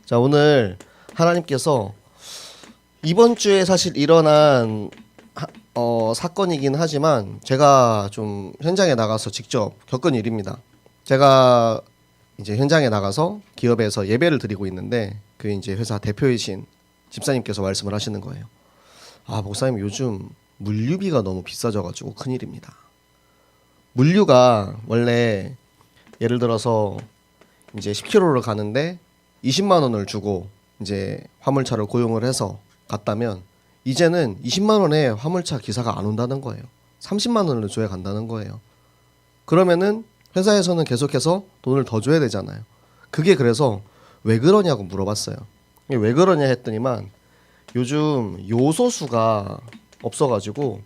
자, 오늘 하나님께서 이번 주에 사실 일어난 사건이긴 하지만 제가 좀 현장에 나가서 직접 겪은 일입니다. 제가 이제 현장에 나가서 기업에서 예배를 드리고 있는데 그 이제 회사 대표이신 집사님께서 말씀을 하시는 거예요. 아, 목사님 요즘 물류비가 너무 비싸져가지고 큰일입니다. 물류가 원래 예를 들어서 이제 10km를 가는데 20만 원을 주고 이제 화물차를 고용을 해서 갔다면 이제는 20만 원에 화물차 기사가 안 온다는 거예요. 30만 원을 줘야 간다는 거예요. 그러면은 회사에서는 계속해서 돈을 더 줘야 되잖아요. 그게 그래서 왜 그러냐고 물어봤어요. 왜 그러냐 했더니만 요즘 요소수가 없어가지고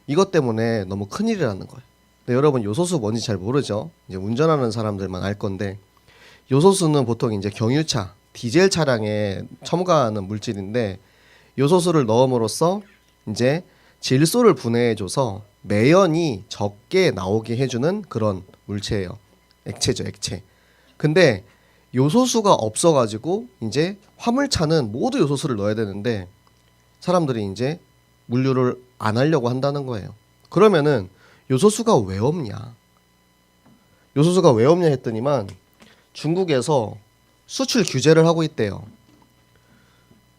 이것 때문에 너무 큰일이라는 거예요. 근데 여러분 요소수 뭔지 잘 모르죠? 이제 운전하는 사람들만 알 건데 요소수는 보통 이제 경유차, 디젤 차량에 첨가하는 물질인데 요소수를 넣음으로써 이제 질소를 분해해줘서 매연이 적게 나오게 해주는 그런 물체예요. 액체죠, 액체. 근데 요소수가 없어가지고 이제 화물차는 모두 요소수를 넣어야 되는데 사람들이 이제 물류를 안 하려고 한다는 거예요. 그러면은 요소수가 왜 없냐? 요소수가 왜 없냐 했더니만 중국에서 수출 규제를 하고 있대요.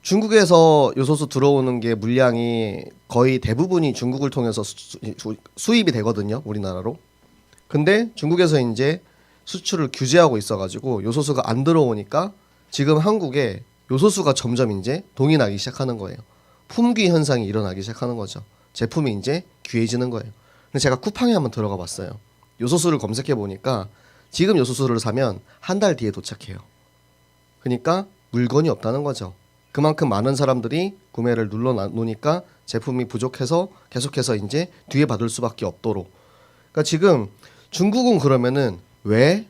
중국에서 요소수 들어오는 게 물량이 거의 대부분이 중국을 통해서 수입이 되거든요, 우리나라로. 근데 중국에서 이제 수출을 규제하고 있어가지고 요소수가 안 들어오니까 지금 한국에 요소수가 점점 이제 동이 나기 시작하는 거예요. 품귀 현상이 일어나기 시작하는 거죠. 제품이 이제 귀해지는 거예요. 근데 제가 쿠팡에 한번 들어가 봤어요. 요소수를 검색해 보니까 지금 요소수를 사면 한 달 뒤에 도착해요. 그러니까 물건이 없다는 거죠. 그만큼 많은 사람들이 구매를 눌러 놓으니까 제품이 부족해서 계속해서 이제 뒤에 받을 수밖에 없도록. 그러니까 지금 중국은 그러면은 왜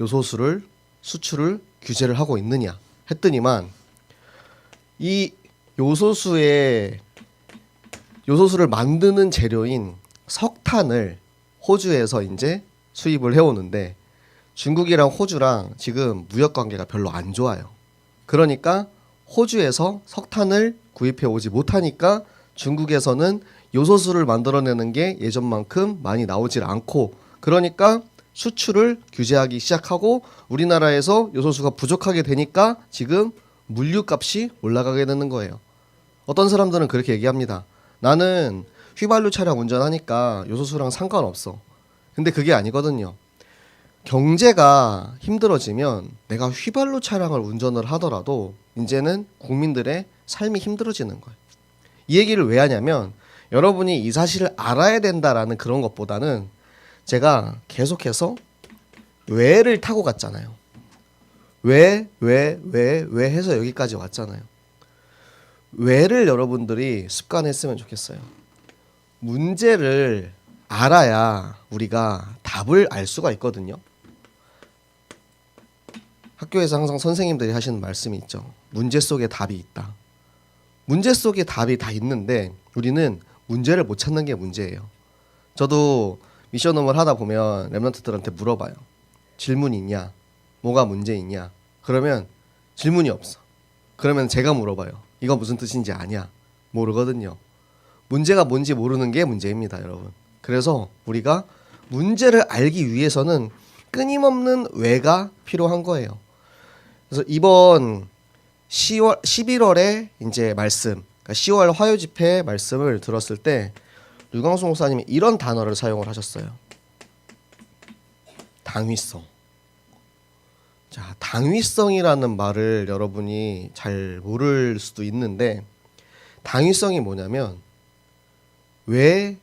요소수를 수출을 규제를 하고 있느냐 했더니만 이 요소수를 만드는 재료인 석탄을 호주에서 이제 수입을 해오는데 중국이랑 호주랑 지금 무역 관계가 별로 안 좋아요. 그러니까 호주에서 석탄을 구입해 오지 못하니까 중국에서는 요소수를 만들어내는 게 예전만큼 많이 나오질 않고 그러니까 수출을 규제하기 시작하고 우리나라에서 요소수가 부족하게 되니까 지금 물류값이 올라가게 되는 거예요. 어떤 사람들은 그렇게 얘기합니다. 나는 휘발유 차량 운전하니까 요소수랑 상관없어. 근데 그게 아니거든요. 경제가 힘들어지면 내가 휘발유 차량을 운전을 하더라도 이제는 국민들의 삶이 힘들어지는 거예요. 이 얘기를 왜 하냐면 여러분이 이 사실을 알아야 된다라는 그런 것보다는 제가 계속해서 왜를 타고 갔잖아요. 왜 해서 여기까지 왔잖아요. 왜를 여러분들이 습관했으면 좋겠어요. 문제를 알아야 우리가 답을 알 수가 있거든요. 학교에서 항상 선생님들이 하시는 말씀이 있죠. 문제 속에 답이 있다. 문제 속에 답이 다 있는데 우리는 문제를 못 찾는 게 문제예요. 저도 미션홈을 하다 보면 랩런트들한테 물어봐요. 질문 있냐? 뭐가 문제 있냐? 그러면 질문이 없어. 그러면 제가 물어봐요. 이거 무슨 뜻인지 아냐? 모르거든요. 문제가 뭔지 모르는 게 문제입니다, 여러분. 그래서 우리가 문제를 알기 위해서는 끊임없는 왜가 필요한 거예요. 그래서 이번 11월에 이제 말씀, 그러니까 10월 화요 집회 말씀을 들었을 때 류광수 목사님이 이런 단어를 사용을 하셨어요. 당위성. 자, 당위성이라는 말을 여러분이 잘 모를 수도 있는데 당위성이 뭐냐면 왜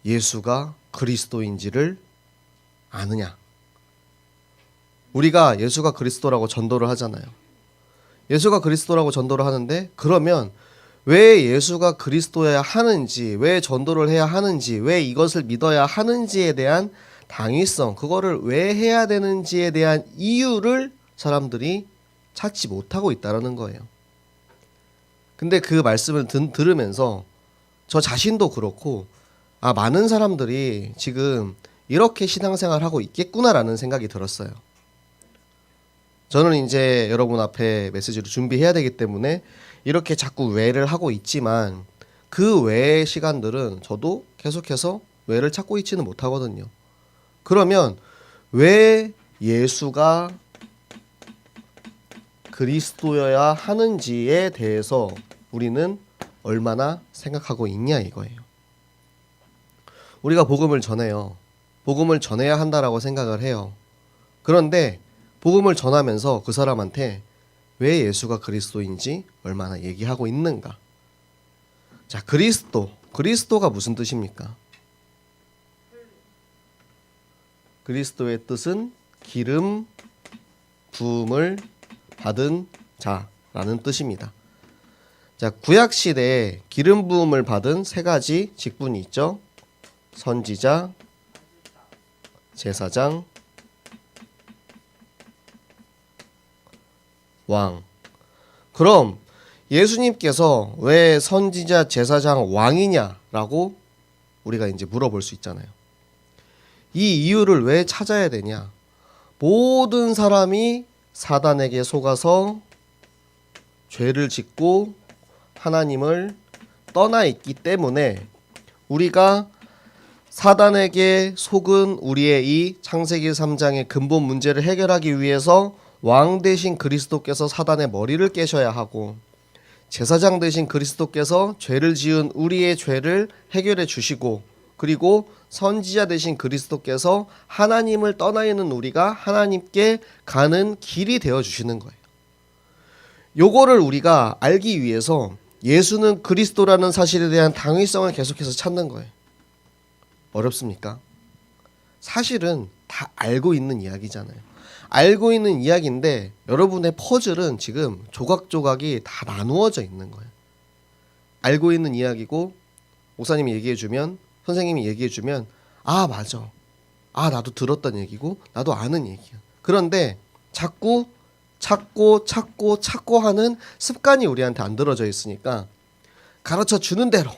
예수가 그리스도인지를 아느냐. 우리가 예수가 그리스도라고 전도를 하잖아요. 예수가 그리스도라고 전도를 하는데 그러면 왜 예수가 그리스도여야 하는지, 왜 전도를 해야 하는지, 왜 이것을 믿어야 하는지에 대한 당위성, 그거를 왜 해야 되는지에 대한 이유를 사람들이 찾지 못하고 있다는 거예요. 근데 그 말씀을 들으면서 저 자신도 그렇고 많은 사람들이 지금 이렇게 신앙생활하고 있겠구나라는 생각이 들었어요. 저는 이제 여러분 앞에 메시지를 준비해야 되기 때문에 이렇게 자꾸 외를 하고 있지만 그 외의 시간들은 저도 계속해서 외를 찾고 있지는 못하거든요. 그러면 왜 예수가 그리스도여야 하는지에 대해서 우리는 얼마나 생각하고 있냐 이거예요. 우리가 복음을 전해요. 복음을 전해야 한다라고 생각을 해요. 그런데 복음을 전하면서 그 사람한테 왜 예수가 그리스도인지 얼마나 얘기하고 있는가? 자, 그리스도가 무슨 뜻입니까? 그리스도의 뜻은 기름 부음을 받은 자라는 뜻입니다. 자, 구약 시대에 기름 부음을 받은 세 가지 직분이 있죠. 선지자, 제사장, 왕. 그럼 예수님께서 왜 선지자, 제사장, 왕이냐라고 우리가 이제 물어볼 수 있잖아요. 이 이유를 왜 찾아야 되냐? 모든 사람이 사단에게 속아서 죄를 짓고 하나님을 떠나 있기 때문에 우리가 사단에게 속은 우리의 이 창세기 3장의 근본 문제를 해결하기 위해서 왕 대신 그리스도께서 사단의 머리를 깨셔야 하고 제사장 대신 그리스도께서 죄를 지은 우리의 죄를 해결해 주시고 그리고 선지자 대신 그리스도께서 하나님을 떠나 있는 우리가 하나님께 가는 길이 되어 주시는 거예요. 요거를 우리가 알기 위해서 예수는 그리스도라는 사실에 대한 당위성을 계속해서 찾는 거예요. 어렵습니까? 사실은 다 알고 있는 이야기잖아요. 알고 있는 이야기인데 여러분의 퍼즐은 지금 조각조각이 다 나누어져 있는 거예요. 알고 있는 이야기고 목사님이 얘기해주면 선생님이 얘기해주면 아 맞아. 아 나도 들었던 얘기고 나도 아는 얘기야. 그런데 자꾸 찾고 하는 습관이 우리한테 안 들어져 있으니까 가르쳐 주는 대로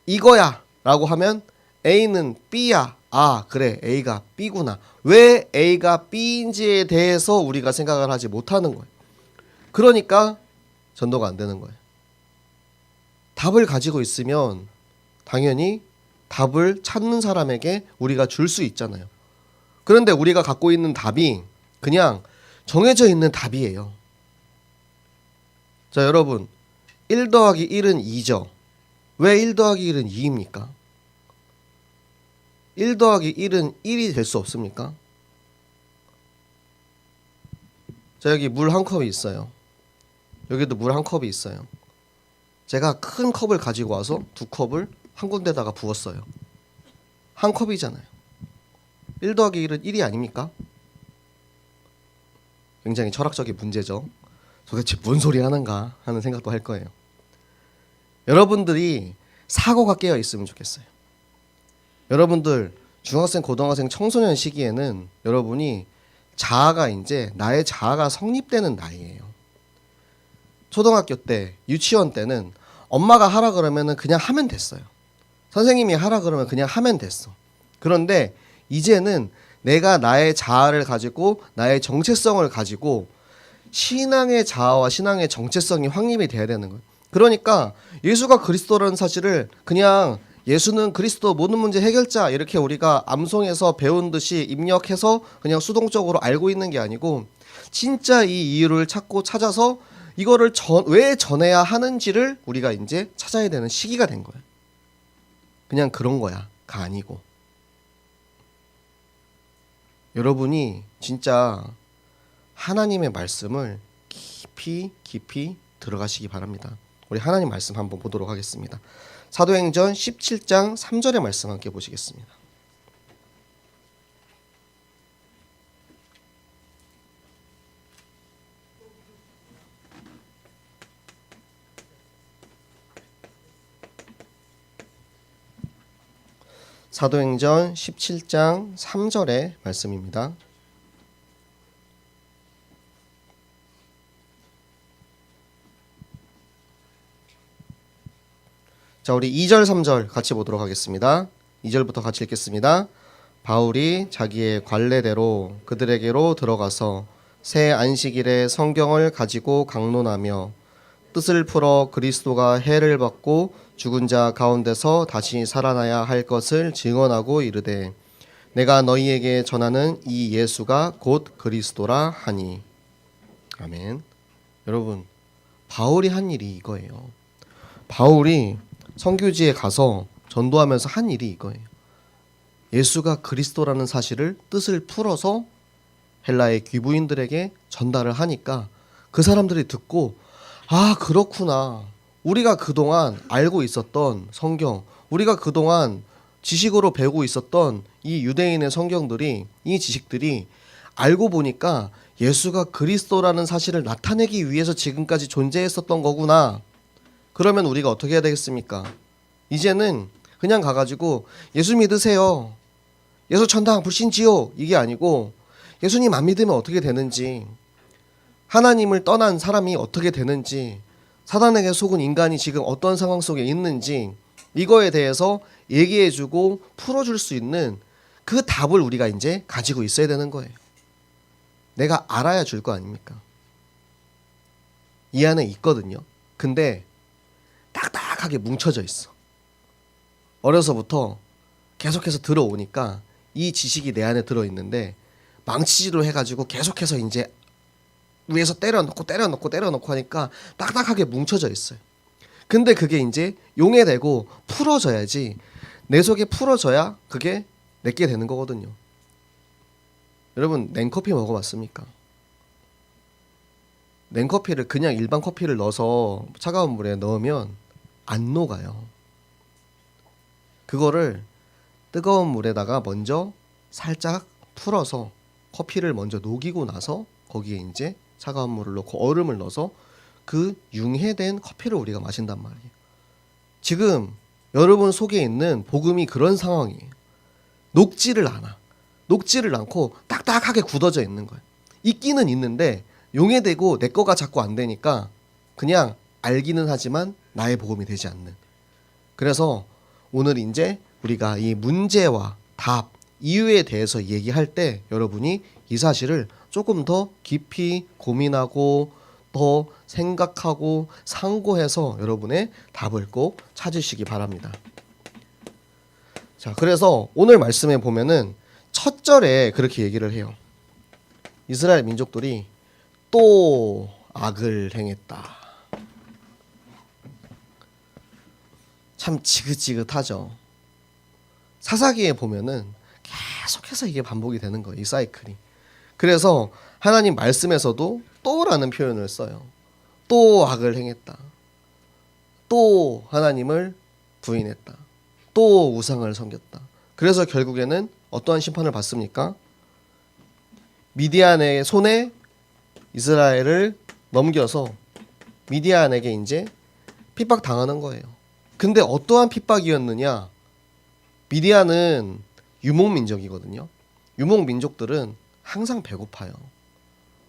이거야 라고 하면 A는 B야. 아 그래 A가 B구나. 왜 A가 B인지에 대해서 우리가 생각을 하지 못하는 거예요. 그러니까 전도가 안 되는 거예요. 답을 가지고 있으면 당연히 답을 찾는 사람에게 우리가 줄 수 있잖아요. 그런데 우리가 갖고 있는 답이 그냥 정해져 있는 답이에요. 자 여러분 1 더하기 1은 2죠. 왜 1 더하기 1은 2입니까? 1 더하기 1은 1이 될 수 없습니까? 자 여기 물 한 컵이 있어요. 여기도 물 한 컵이 있어요. 제가 큰 컵을 가지고 와서 두 컵을 한 군데다가 부었어요. 한 컵이잖아요. 1 더하기 1은 1이 아닙니까? 굉장히 철학적인 문제죠. 도대체 뭔 소리 하는가 하는 생각도 할 거예요. 여러분들이 사고가 깨어 있으면 좋겠어요. 여러분들 중학생, 고등학생, 청소년 시기에는 여러분이 자아가 이제 나의 자아가 성립되는 나이예요. 초등학교 때, 유치원 때는 엄마가 하라 그러면은 그냥 하면 됐어요. 선생님이 하라 그러면 그냥 하면 됐어. 그런데 이제는 내가 나의 자아를 가지고 나의 정체성을 가지고 신앙의 자아와 신앙의 정체성이 확립이 돼야 되는 거예요. 그러니까 예수가 그리스도라는 사실을 그냥 예수는 그리스도 모든 문제 해결자 이렇게 우리가 암송해서 배운 듯이 입력해서 그냥 수동적으로 알고 있는 게 아니고 진짜 이 이유를 찾아서 이거를 왜 전해야 하는지를 우리가 이제 찾아야 되는 시기가 된 거예요. 그냥 그런 거야가 아니고 여러분이 진짜 하나님의 말씀을 깊이 들어가시기 바랍니다. 우리 하나님 말씀 한번 보도록 하겠습니다. 사도행전 17장 3절의 말씀 함께 보시겠습니다. 사도행전 17장 3절의 말씀입니다. 자, 우리 2절 3절 같이 보도록 하겠습니다. 2절부터 같이 읽겠습니다. 바울이 자기의 관례대로 그들에게로 들어가서 새 안식일에 성경을 가지고 강론하며 뜻을 풀어 그리스도가 해를 받고 죽은 자 가운데서 다시 살아나야 할 것을 증언하고 이르되 내가 너희에게 전하는 이 예수가 곧 그리스도라 하니. 아멘. 여러분, 바울이 한 일이 이거예요. 바울이 선교지에 가서 전도하면서 한 일이 이거예요. 예수가 그리스도라는 사실을 뜻을 풀어서 헬라의 귀부인들에게 전달을 하니까 그 사람들이 듣고 아, 그렇구나. 우리가 그동안 알고 있었던 성경, 우리가 그동안 지식으로 배우고 있었던 이 유대인의 성경들이, 이 지식들이 알고 보니까 예수가 그리스도라는 사실을 나타내기 위해서 지금까지 존재했었던 거구나. 그러면 우리가 어떻게 해야 되겠습니까? 이제는 그냥 가가지고 예수 믿으세요. 예수 천당 불신지요. 이게 아니고 예수님 안 믿으면 어떻게 되는지, 하나님을 떠난 사람이 어떻게 되는지, 사단에게 속은 인간이 지금 어떤 상황 속에 있는지 이거에 대해서 얘기해주고 풀어줄 수 있는 그 답을 우리가 이제 가지고 있어야 되는 거예요. 내가 알아야 줄 거 아닙니까? 이 안에 있거든요. 근데 딱딱하게 뭉쳐져 있어. 어려서부터 계속해서 들어오니까 이 지식이 내 안에 들어있는데 망치질로 해가지고 계속해서 이제 위에서 때려놓고 하니까 딱딱하게 뭉쳐져 있어요. 근데 그게 이제 용해되고 풀어져야지, 내 속에 풀어져야 그게 내게 되는 거거든요. 여러분, 냉커피 먹어봤습니까? 냉커피를 그냥 일반 커피를 넣어서 차가운 물에 넣으면 안 녹아요. 그거를 뜨거운 물에다가 먼저 살짝 풀어서 커피를 먼저 녹이고 나서 거기에 이제 차가운 물을 넣고 얼음을 넣어서 그 융해된 커피를 우리가 마신단 말이에요. 지금 여러분 속에 있는 복음이 그런 상황이에요. 녹지를 않아. 녹지를 않고 딱딱하게 굳어져 있는 거예요. 있기는 있는데 용해되고 내 거가 자꾸 안 되니까 그냥 알기는 하지만 나의 복음이 되지 않는. 그래서 오늘 이제 우리가 이 문제와 답, 이유에 대해서 얘기할 때 여러분이 이 사실을 조금 더 깊이 고민하고 더 생각하고 상고해서 여러분의 답을 꼭 찾으시기 바랍니다. 자, 그래서 오늘 말씀에 보면은 첫 절에 그렇게 얘기를 해요. 이스라엘 민족들이 또 악을 행했다. 참 지긋지긋하죠. 사사기에 보면은 계속해서 이게 반복이 되는 거예요. 이 사이클이. 그래서 하나님 말씀에서도 또라는 표현을 써요. 또 악을 행했다. 또 하나님을 부인했다. 또 우상을 섬겼다. 그래서 결국에는 어떠한 심판을 받습니까? 미디안의 손에 이스라엘을 넘겨서 미디안에게 이제 핍박당하는 거예요. 근데 어떠한 핍박이었느냐? 미디안은 유목민족이거든요. 유목민족들은 항상 배고파요.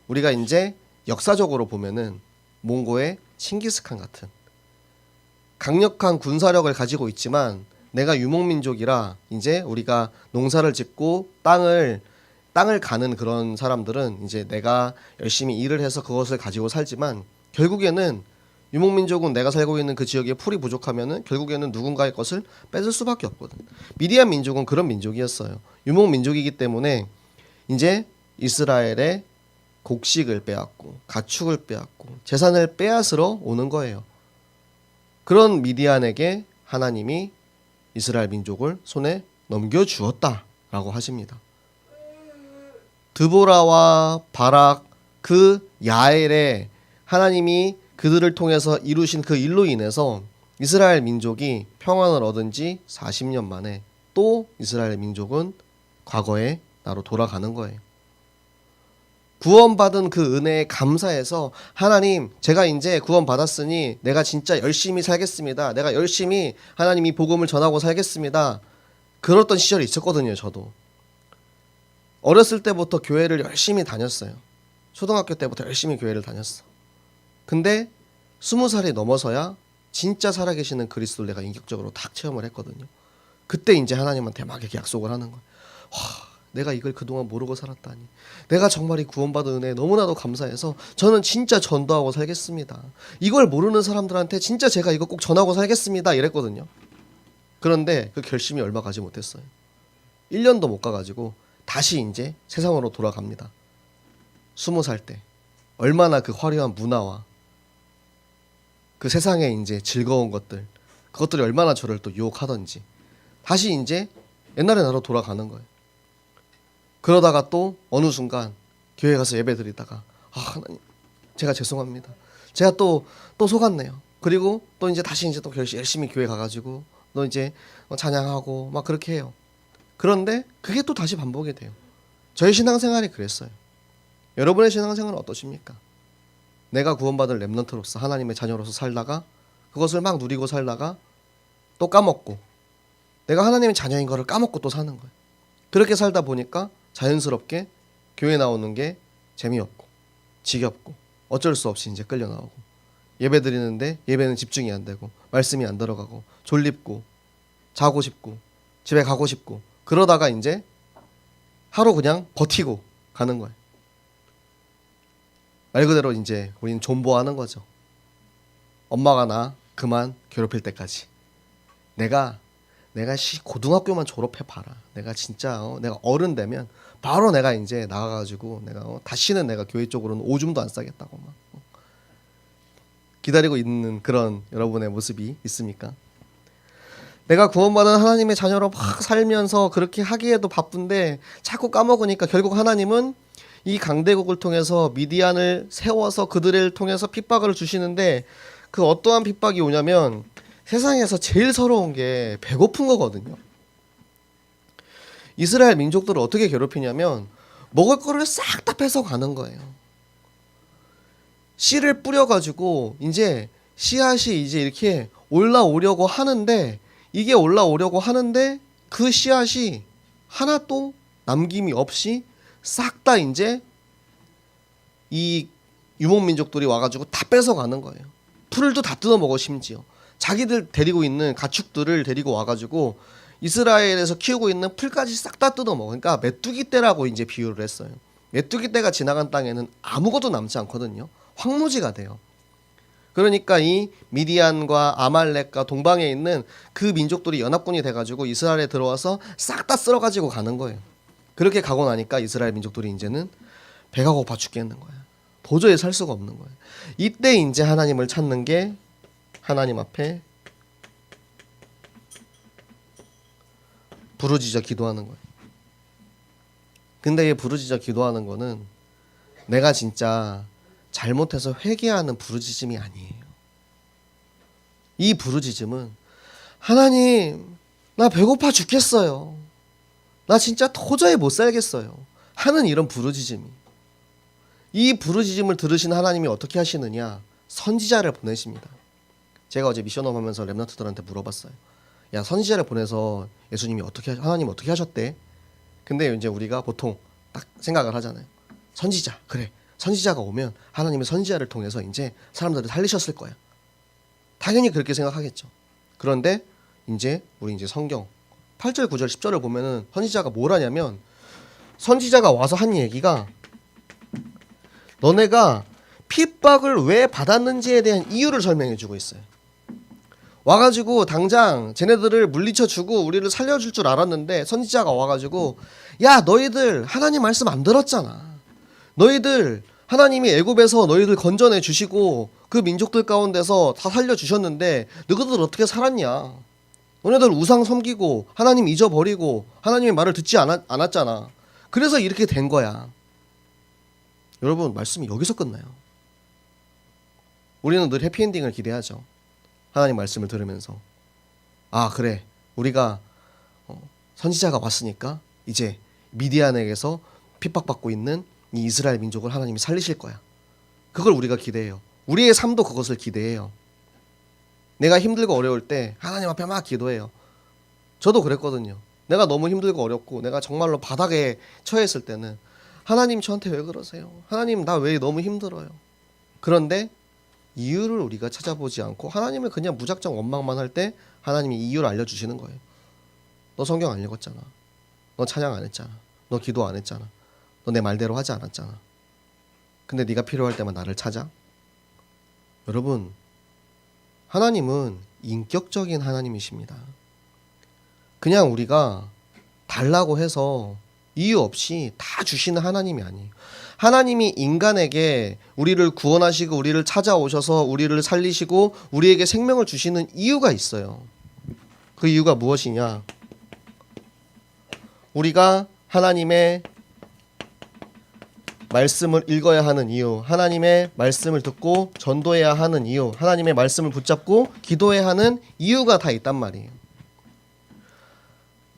우리가 이제 역사적으로 보면은 몽고의 칭기스칸 같은 강력한 군사력을 가지고 있지만 내가 유목민족이라 이제 우리가 농사를 짓고 땅을 가는 그런 사람들은 이제 내가 열심히 일을 해서 그것을 가지고 살지만 결국에는 유목민족은 내가 살고 있는 그 지역에 풀이 부족하면은 결국에는 누군가의 것을 뺏을 수밖에 없거든. 미디안 민족은 그런 민족이었어요. 유목민족이기 때문에 이제 이스라엘의 곡식을 빼앗고 가축을 빼앗고 재산을 빼앗으러 오는 거예요. 그런 미디안에게 하나님이 이스라엘 민족을 손에 넘겨주었다라고 하십니다. 드보라와 바락, 그 야엘에 하나님이 그들을 통해서 이루신 그 일로 인해서 이스라엘 민족이 평안을 얻은 지 40년 만에 또 이스라엘 민족은 과거의 나로 돌아가는 거예요. 구원받은 그 은혜에 감사해서 하나님, 제가 이제 구원받았으니 내가 진짜 열심히 살겠습니다. 내가 열심히 하나님 이 복음을 전하고 살겠습니다. 그랬던 시절이 있었거든요. 저도 어렸을 때부터 교회를 열심히 다녔어요. 초등학교 때부터 열심히 교회를 다녔어. 근데 20살이 넘어서야 진짜 살아계시는 그리스도를 내가 인격적으로 딱 체험을 했거든요. 그때 이제 하나님한테 막 이렇게 약속을 하는 거예요. 내가 이걸 그동안 모르고 살았다니. 내가 정말 이 구원받은 은혜에 너무나도 감사해서 저는 진짜 전도하고 살겠습니다. 이걸 모르는 사람들한테 진짜 제가 이거 꼭 전하고 살겠습니다. 이랬거든요. 그런데 그 결심이 얼마 가지 못했어요. 1년도 못 가가지고 다시 이제 세상으로 돌아갑니다. 20살 때 얼마나 그 화려한 문화와 그 세상의 이제 즐거운 것들, 그것들이 얼마나 저를 또 유혹하던지 다시 이제 옛날의 나로 돌아가는 거예요. 그러다가 또 어느 순간 교회 가서 예배 드리다가 하나님 제가 죄송합니다. 제가 또 속았네요. 그리고 또 이제 다시 이제 또 열심히 교회 가가지고 또 이제 찬양하고 막 그렇게 해요. 그런데 그게 또 다시 반복이 돼요. 저희 신앙생활이 그랬어요. 여러분의 신앙생활은 어떠십니까? 내가 구원받은 렘넌트로서 하나님의 자녀로서 살다가 그것을 막 누리고 살다가 또 까먹고 내가 하나님의 자녀인 거를 까먹고 또 사는 거예요. 그렇게 살다 보니까 자연스럽게 교회 나오는 게 재미없고 지겹고 어쩔 수 없이 이제 끌려 나오고 예배 드리는데 예배는 집중이 안 되고 말씀이 안 들어가고 졸립고 자고 싶고 집에 가고 싶고 그러다가 이제 하루 그냥 버티고 가는 거예요. 말 그대로 이제 우리는 존버하는 거죠. 엄마가 나 그만 괴롭힐 때까지. 내가 고등학교만 졸업해 봐라. 내가 진짜 내가 어른 되면 바로 내가 이제 나가가지고 내가 다시는 내가 교회 쪽으로는 오줌도 안 싸겠다고 막 기다리고 있는 그런 여러분의 모습이 있습니까? 내가 구원받은 하나님의 자녀로 막 살면서 그렇게 하기에도 바쁜데 자꾸 까먹으니까 결국 하나님은 이 강대국을 통해서 미디안을 세워서 그들을 통해서 핍박을 주시는데 그 어떠한 핍박이 오냐면 세상에서 제일 서러운 게 배고픈 거거든요. 이스라엘 민족들을 어떻게 괴롭히냐면 먹을 거를 싹 다 뺏어가는 거예요. 씨를 뿌려가지고 이제 씨앗이 이제 이렇게 올라오려고 하는데 이게 올라오려고 하는데 그 씨앗이 하나도 남김이 없이 싹 다 이제 이 유목민족들이 와가지고 다 뺏어가는 거예요. 풀도 다 뜯어먹어. 심지어 자기들 데리고 있는 가축들을 데리고 와가지고 이스라엘에서 키우고 있는 풀까지 싹 다 뜯어먹어. 그러니까 메뚜기 떼라고 이제 비유를 했어요. 메뚜기 떼가 지나간 땅에는 아무것도 남지 않거든요. 황무지가 돼요. 그러니까 이 미디안과 아말렉과 동방에 있는 그 민족들이 연합군이 돼가지고 이스라엘에 들어와서 싹 다 쓸어가지고 가는 거예요. 그렇게 가고 나니까 이스라엘 민족들이 이제는 배가 고파 죽겠는 거야. 도저히 살 수가 없는 거예요. 이때 이제 하나님을 찾는 게 하나님 앞에 부르짖어 기도하는 거예요. 근데 이 부르짖어 기도하는 거는 내가 진짜 잘못해서 회개하는 부르짖음이 아니에요. 이 부르짖음은 하나님 나 배고파 죽겠어요. 나 진짜 도저히 못 살겠어요. 하는 이런 부르짖음이. 이 부르짖음을 들으신 하나님이 어떻게 하시느냐? 선지자를 보내십니다. 제가 어제 미션업 하면서 렘넌트들한테 물어봤어요. 야, 선지자를 보내서 예수님이 하나님 어떻게 하셨대? 근데 이제 우리가 보통 딱 생각을 하잖아요. 선지자, 그래. 선지자가 오면 하나님의 선지자를 통해서 이제 사람들을 살리셨을 거야. 당연히 그렇게 생각하겠죠. 그런데 이제 우리 이제 성경 8절, 9절, 10절을 보면은 선지자가 뭘 하냐면 선지자가 와서 한 얘기가 너네가 핍박을 왜 받았는지에 대한 이유를 설명해 주고 있어요. 와가지고 당장 쟤네들을 물리쳐 주고 우리를 살려줄 줄 알았는데 선지자가 와가지고 야 너희들 하나님 말씀 안 들었잖아. 너희들 하나님이 애굽에서 너희들 건져내 주시고 그 민족들 가운데서 다 살려주셨는데 너희들 어떻게 살았냐. 너네들 우상 섬기고 하나님 잊어버리고 하나님의 말을 듣지 않았잖아. 그래서 이렇게 된 거야. 여러분 말씀이 여기서 끝나요. 우리는 늘 해피엔딩을 기대하죠. 하나님 말씀을 들으면서 아 그래 우리가 선지자가 왔으니까 이제 미디안에게서 핍박받고 있는 이 이스라엘 민족을 하나님이 살리실 거야. 그걸 우리가 기대해요. 우리의 삶도 그것을 기대해요. 내가 힘들고 어려울 때 하나님 앞에 막 기도해요. 저도 그랬거든요. 내가 너무 힘들고 어렵고 내가 정말로 바닥에 처했을 때는 하나님 저한테 왜 그러세요? 하나님 나 왜 너무 힘들어요? 그런데 이유를 우리가 찾아보지 않고 하나님을 그냥 무작정 원망만 할 때 하나님이 이유를 알려주시는 거예요. 너 성경 안 읽었잖아. 너 찬양 안 했잖아. 너 기도 안 했잖아. 너 내 말대로 하지 않았잖아. 근데 네가 필요할 때만 나를 찾아? 여러분, 하나님은 인격적인 하나님이십니다. 그냥 우리가 달라고 해서 이유 없이 다 주시는 하나님이 아니에요. 하나님이 인간에게 우리를 구원하시고 우리를 찾아오셔서 우리를 살리시고 우리에게 생명을 주시는 이유가 있어요. 그 이유가 무엇이냐? 우리가 하나님의 말씀을 읽어야 하는 이유, 하나님의 말씀을 듣고 전도해야 하는 이유, 하나님의 말씀을 붙잡고 기도해야 하는 이유가 다 있단 말이에요.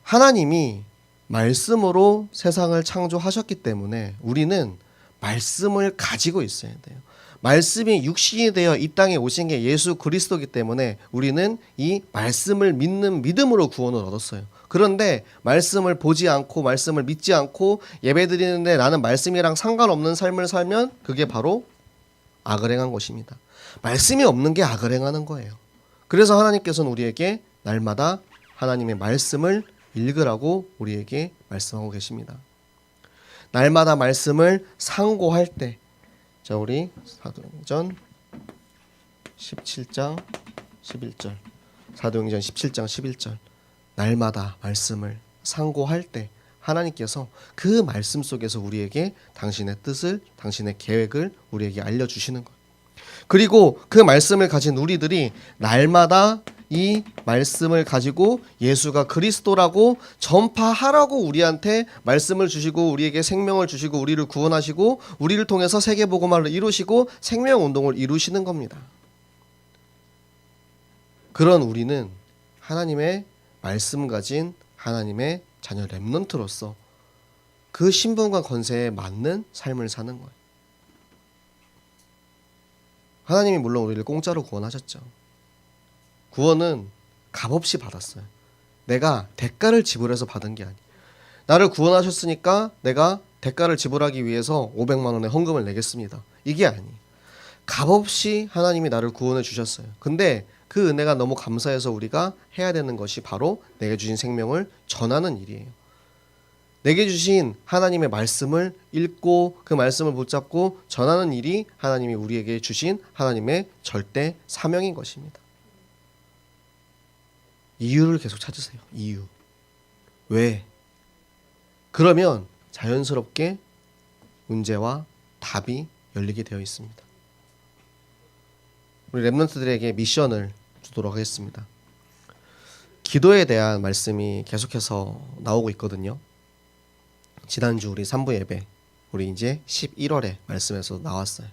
하나님이 말씀으로 세상을 창조하셨기 때문에 우리는 말씀을 가지고 있어야 돼요. 말씀이 육신이 되어 이 땅에 오신 게 예수 그리스도이기 때문에 우리는 이 말씀을 믿는 믿음으로 구원을 얻었어요. 그런데 말씀을 보지 않고 말씀을 믿지 않고 예배드리는데 나는 말씀이랑 상관없는 삶을 살면 그게 바로 악을 행한 것입니다. 말씀이 없는 게 악을 행하는 거예요. 그래서 하나님께서는 우리에게 날마다 하나님의 말씀을 읽으라고 우리에게 말씀하고 계십니다. 날마다 말씀을 상고할 때, 자 우리 사도행전 17장 11절, 사도행전 17장 11절, 날마다 말씀을 상고할 때 하나님께서 그 말씀 속에서 우리에게 당신의 뜻을, 당신의 계획을 우리에게 알려주시는 거예요. 그리고 그 말씀을 가진 우리들이 날마다 이 말씀을 가지고 예수가 그리스도라고 전파하라고 우리한테 말씀을 주시고 우리에게 생명을 주시고 우리를 구원하시고 우리를 통해서 세계복음화를 이루시고 생명운동을 이루시는 겁니다. 그런 우리는 하나님의 말씀 가진 하나님의 자녀 렘넌트로서 그 신분과 권세에 맞는 삶을 사는 거예요. 하나님이 물론 우리를 공짜로 구원하셨죠. 구원은 값없이 받았어요. 내가 대가를 지불해서 받은 게 아니에요. 나를 구원하셨으니까 내가 대가를 지불하기 위해서 500만 원의 헌금을 내겠습니다. 이게 아니에요. 값없이 하나님이 나를 구원해 주셨어요. 근데 그 은혜가 너무 감사해서 우리가 해야 되는 것이 바로 내게 주신 생명을 전하는 일이에요. 내게 주신 하나님의 말씀을 읽고 그 말씀을 붙잡고 전하는 일이 하나님이 우리에게 주신 하나님의 절대 사명인 것입니다. 이유를 계속 찾으세요. 이유. 왜? 그러면 자연스럽게 문제와 답이 열리게 되어 있습니다. 우리 렘넌트들에게 미션을 주도록 하겠습니다. 기도에 대한 말씀이 계속해서 나오고 있거든요. 지난주 우리 3부 예배, 우리 이제 11월에 말씀에서 나왔어요.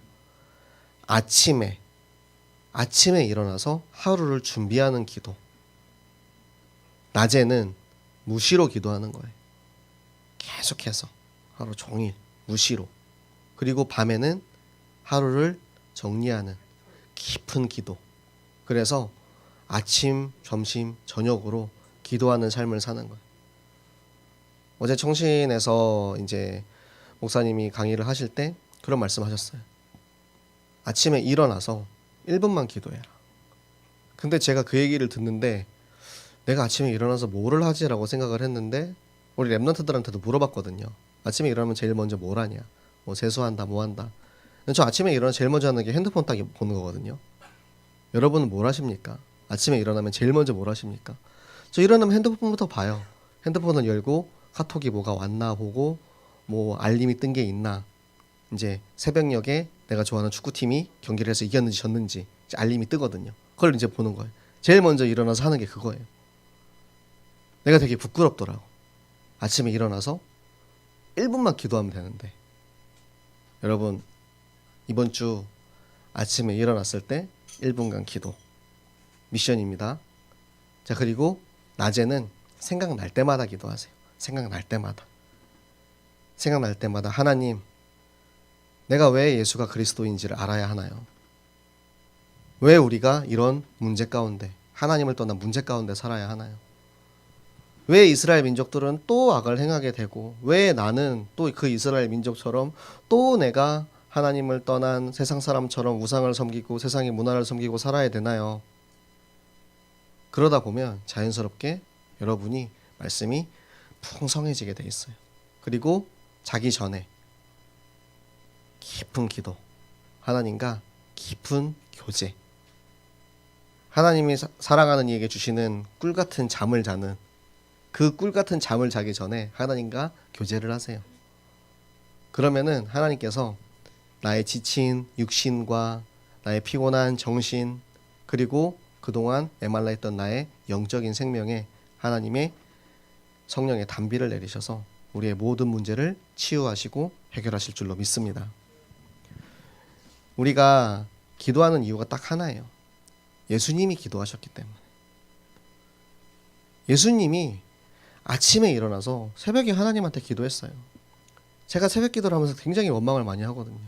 아침에 일어나서 하루를 준비하는 기도. 낮에는 무시로 기도하는 거예요. 계속해서 하루 종일 무시로. 그리고 밤에는 하루를 정리하는 깊은 기도. 그래서 아침, 점심, 저녁으로 기도하는 삶을 사는 거예요. 어제 청신에서 이제 목사님이 강의를 하실 때 그런 말씀하셨어요. 아침에 일어나서 1분만 기도해라. 근데 제가 그 얘기를 듣는데 내가 아침에 일어나서 뭐를 하지라고 생각을 했는데 우리 랩런트들한테도 물어봤거든요. 아침에 일어나면 제일 먼저 뭘 하냐? 뭐 세수한다, 뭐 한다. 저 아침에 일어나 제일 먼저 하는 게 핸드폰 딱 보는 거거든요. 여러분은 뭘 하십니까? 아침에 일어나면 제일 먼저 뭘 하십니까? 저 일어나면 핸드폰부터 봐요. 핸드폰을 열고 카톡이 뭐가 왔나 보고 뭐 알림이 뜬 게 있나. 이제 새벽녘에 내가 좋아하는 축구팀이 경기를 해서 이겼는지 졌는지 이제 알림이 뜨거든요. 그걸 이제 보는 거예요. 제일 먼저 일어나서 하는 게 그거예요. 내가 되게 부끄럽더라고. 아침에 일어나서 1분만 기도하면 되는데. 여러분, 이번 주 아침에 일어났을 때 1분간 기도 미션입니다. 자, 그리고 낮에는 생각날 때마다 기도하세요. 생각날 때마다 하나님, 내가 왜 예수가 그리스도인지를 알아야 하나요? 왜 우리가 이런 문제 가운데, 하나님을 떠난 문제 가운데 살아야 하나요? 왜 이스라엘 민족들은 또 악을 행하게 되고, 왜 나는 또 그 이스라엘 민족처럼 또 내가 하나님을 떠난 세상 사람처럼 우상을 섬기고 세상의 문화를 섬기고 살아야 되나요? 그러다 보면 자연스럽게 여러분이 말씀이 풍성해지게 돼 있어요. 그리고 자기 전에 깊은 기도, 하나님과 깊은 교제, 하나님이 사랑하는 이에게 주시는 꿀 같은 잠을 자는 그 꿀 같은 잠을 자기 전에 하나님과 교제를 하세요. 그러면은 하나님께서 나의 지친 육신과 나의 피곤한 정신, 그리고 그동안 메말라 있던 나의 영적인 생명에 하나님의 성령의 단비를 내리셔서 우리의 모든 문제를 치유하시고 해결하실 줄로 믿습니다. 우리가 기도하는 이유가 딱 하나예요. 예수님이 기도하셨기 때문에. 예수님이 아침에 일어나서 새벽에 하나님한테 기도했어요. 제가 새벽 기도를 하면서 굉장히 원망을 많이 하거든요.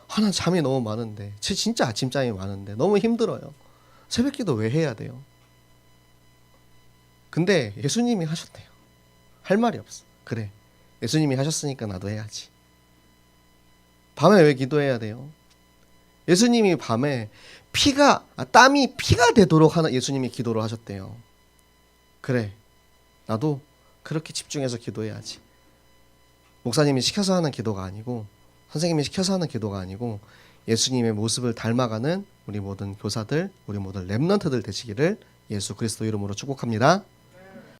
나 잠이 너무 많은데, 진짜 아침잠이 많은데 너무 힘들어요. 새벽 기도 왜 해야 돼요? 근데 예수님이 하셨대요. 할 말이 없어. 그래, 예수님이 하셨으니까 나도 해야지. 밤에 왜 기도해야 돼요? 예수님이 밤에 땀이 피가 되도록 예수님이 기도를 하셨대요. 그래, 나도 그렇게 집중해서 기도해야지. 목사님이 시켜서 하는 기도가 아니고, 선생님이 시켜서 하는 기도가 아니고, 예수님의 모습을 닮아가는 우리 모든 교사들, 우리 모든 렘넌트들 되시기를 예수 그리스도 이름으로 축복합니다.